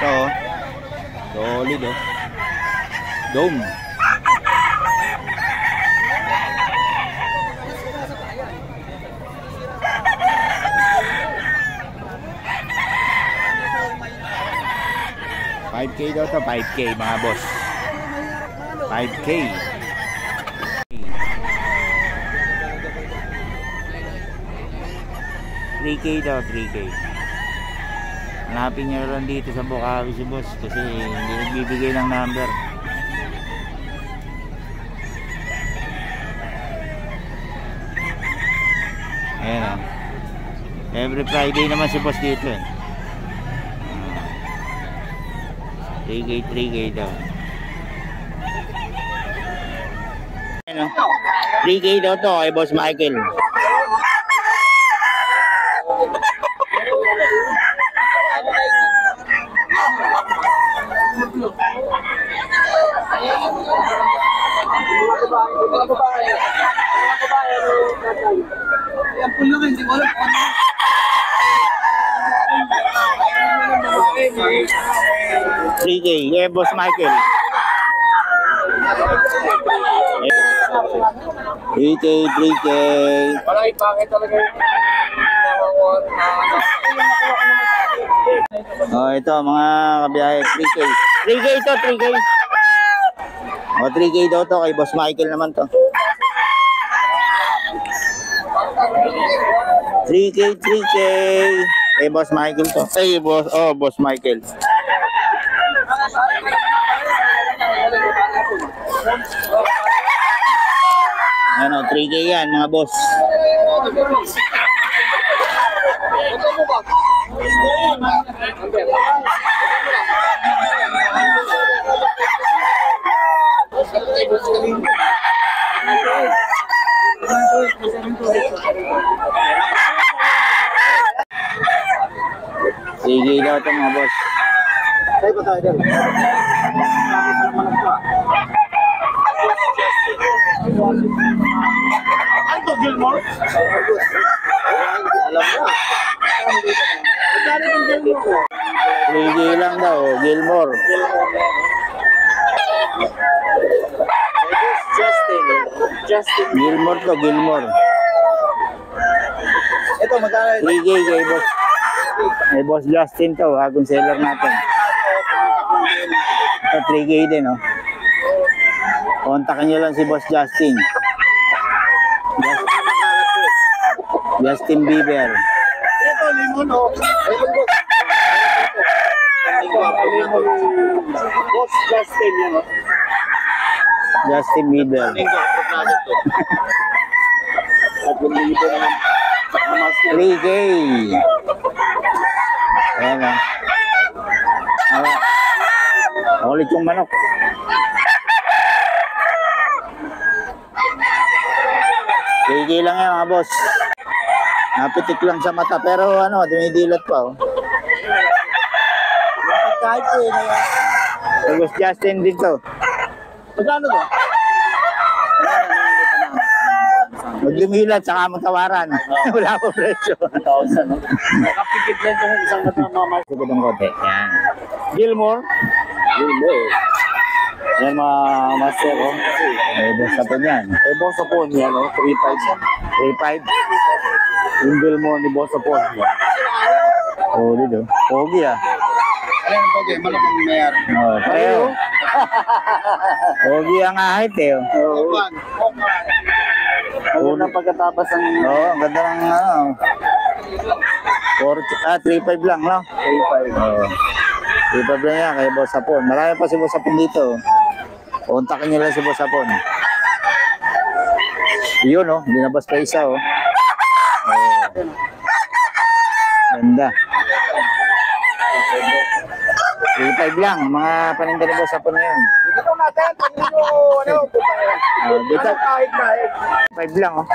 Ito, solid oh. Dome. $5K daw to, 5K mga boss. 5K. 3K daw, 3K. Hanapin nyo lang dito sa Bukawi si boss kasi hindi nagbibigay ng number. Ayan o. Every Friday naman si boss dito eh. 3K daw. Ayan o. 3K daw to kay Boss Michael. $3K, Boss Michael. 3K. Wala ipakit talaga yung oh, ito mga kabiyahe, 3K. 3K to, 3K. O, 3K daw to kay Boss Michael naman to. 3K. Kay Boss Michael to. Ay, Boss Michael. Ano, 3K yan mga boss. Sige daw ito mga boss. Sa'yo ba tayo din? Ano Gilmore? Alam mo. Magkano yung Gilmore? 3K lang daw, Gilmore. Justin. Gilmore to, Gilmore. Ito, magkano? 3K kay boss. Kay Boss Justin to, bagong seller natin. Ito 3K din oh. Kontakin nyo lang si Boss Justin. Justin Bieber. Ito, limon o. Boss Justin yan o. Justin Bieber. 3K. Ayan o. Ulit yung manok. Sige lang yan mga boss. Napitik lang sa mata pero ano, dumidilat pa oh. Kahit po yun. Boss Justin dito. Magkano ba? Magdumilat saka magtawaran. Wala po presyo. 1,000 no? Nakapikit lang itong isang matamamal. Sige itong kote. Yan. Gilmore. Yan mga master oh. Boss sa po yan. Boss sa phone yan o. 3,500. 3.5. Yung Gilmore ni Boss sa phone yan. Oh, dito. Pogi ah. Ayan po kayo, malaki ang mayari. Oh, pareho. Pogi ang ahit eh. Oh. Maganda ang pagkatapos ng... Oo, ang ganda ng ano. 3.5 lang, no? 3,500. Oo. 3.5 lang yan kay Boss Sapon. Marami pa si Boss Sapon dito. Kontakin nyo lang si Boss Sapon. Yun, oh. Dinabas pa isa, oh. Ganda. 3.5 lang. Mga paninda ni Boss Sapon na yun. Dito natin, Dito. kahit. 5 lang, oh.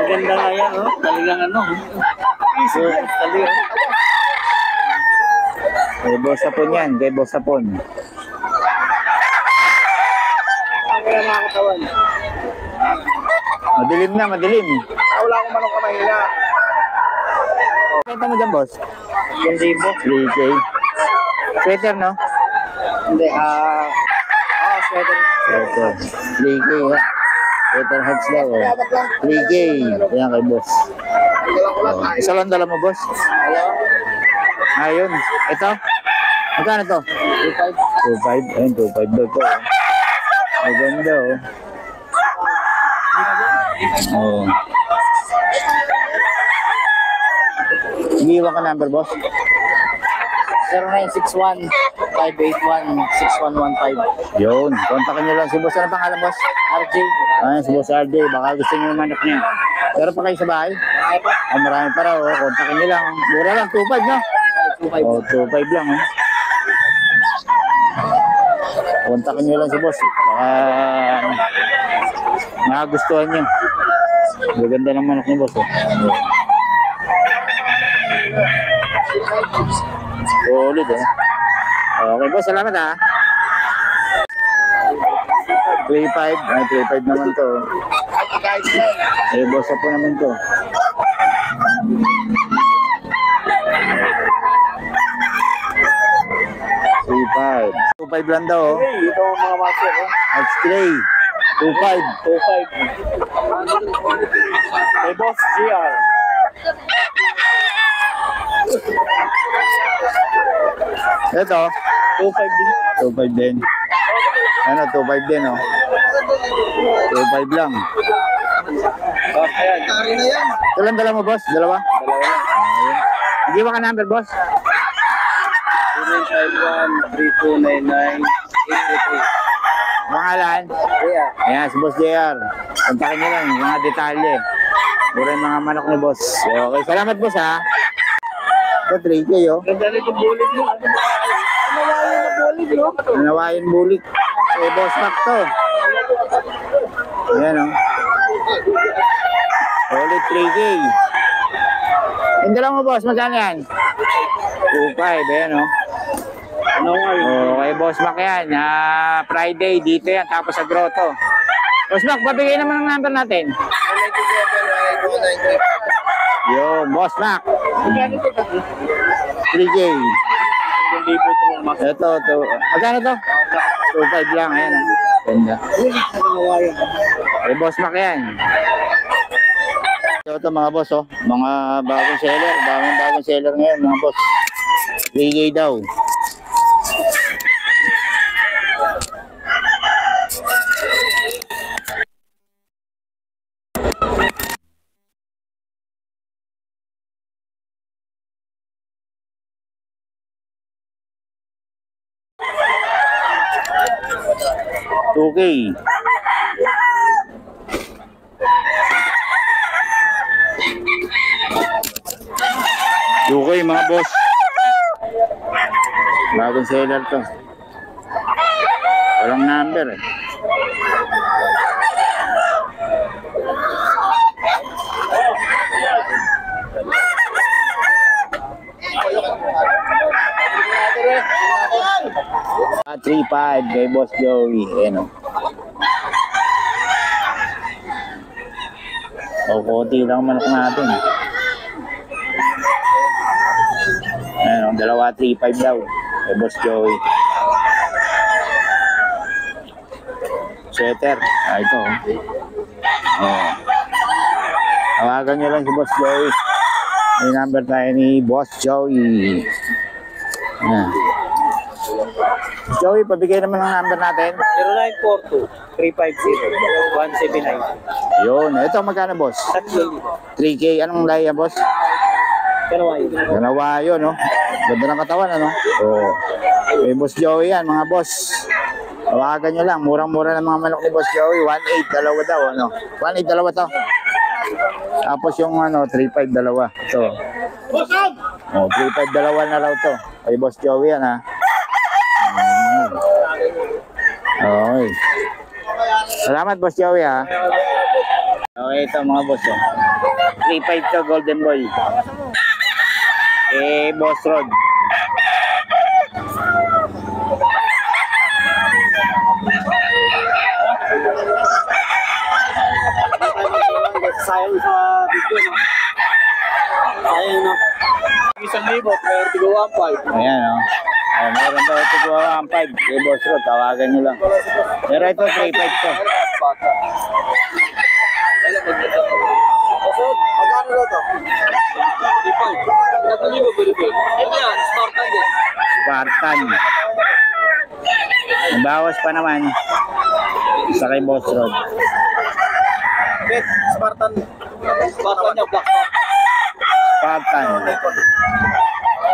Maganda nga yan, oh. Talagang ano. Talaga. Kay Boss Sapon yan. Kay Boss Sapon. Kaya mga katawan. Madilim na, madilim. Wala akong manong kamahina. Kaya mo dyan, boss? 1,000. 3K. Sweater, no? Hindi, sweater. Sweater. 3K, ha? Sweater hats daw, oh. 3K. Ayan kay boss. Oh. Isa lang dala mo, boss? Ayun. Ito? Magkano to? 2.5. Ayun, 2.5 daw to. Oh. Maganda, oh. Oh. Iiwan ka number, boss? 0961-581-6115. Yun. Kontakin nyo lang si boss. Ano pangalan, boss? RJ. Ayun, si boss RJ. Baka gusto nyo yung manok niya. Pero pa kayo sa bahay? Oh, marami pa raw. Oh. Kontakin nyo lang. Mura lang, 2.5, no? 25. Oh, 2.5 lang, oh. Kontakin nyo lang si boss. Baka nakagustuhan nyo. Maganda ng manok ni boss, oh. Solid, eh. Okay, boss. Salamat, ha. 3.5. Ay, 3.5 naman to. Eh, boss po naman to. 3.5. 2.5 lang daw, oh. Ito ang mga master. X-Ray. 2.5. 2.5. May boss GR. Ito, 2.5 din. 2.5 din. Ano, 2.5 din, oh. 2.5 lang. Ayan. Ito lang dala mo, boss? Dalawa? Ayun. Hindi ba ka number, boss? 0951-3299-823. Pangalan? Yeah. Ayan, si Boss JR. Kontakin nyo lang yung mga detalye. Mura yung mga manok ni boss. Okay, salamat, boss, ha. Ito, 3K, oh. Ganda rin itong bulig mo. Nawayan na bulig, no? Nanawayan bulik. Eh, boss pack to. Ayan, oh. Solid 3K. Yung dalawa mo, boss, magkano yan? 2.5, ayan, oh. Ano nga yun? Okay, boss Mac yan. Friday, dito yan, tapos sa grotto. Boss Mac, babigay naman ang number natin. 997-9293. Yo, boss Mac. Magkano ito? 3K. Yung libo ito mong mas. Ito, to. Magkano to? 2.5 lang, ayan, oh. Ganda. Nawayan. Eh, boss Mac yan. Ito mga boss, oh. Mga bagong seller ngayon, mga boss. 3K daw. Okay. Okay, mga boss. Bagong seller to. Walang number, eh. Ah, 3.5 kay Boss Joey. Ayan, oh. O, konti lang manok natin. Ayan, oh, dalawa 3.5 daw kay Boss Joey. Sweater. Ah, ito, oh. Oh. Tawagan nyo lang si Boss Joey. May number tayo ni Boss Joey. Ayan. Joey, pabigay naman ang number natin. 0942-350-179. Yun. Ito, magkano, boss? 3K. Anong lahi yan, boss? Kanawayan. Ganawa yun, no? Ganda ng katawan, ano? Oo. Eh, Boss Joey yan, mga boss. Tawagan nyo lang. Murang-mura ng mga manok ni Boss Joey. 1.8, dalawa daw, ano? 1.8, dalawa to. Tapos yung, 3.5, dalawa. Ito. Oh, 3.5, dalawa na raw to. Kay Boss Joey yan, ha? Okay. Salamat, Boss Joey, ha? Okay, ito mga boss, oh. 3.5 to, Golden Boy. Eh, Boss Rod. Sayang sa video, no? Sayang, no? 1,000, pero tigawa 5. Ayan, oh. Oh, meron daw ito 215. Kay Boss Rod, tawagan nyo lang. Pero ito 3.5 to. Magkano daw to? 3.5. Ito yan, Spartan din. Spartan. Bawas pa naman sa kay Boss Rod. Bet, Spartan. Spartan niya, black. Spartan.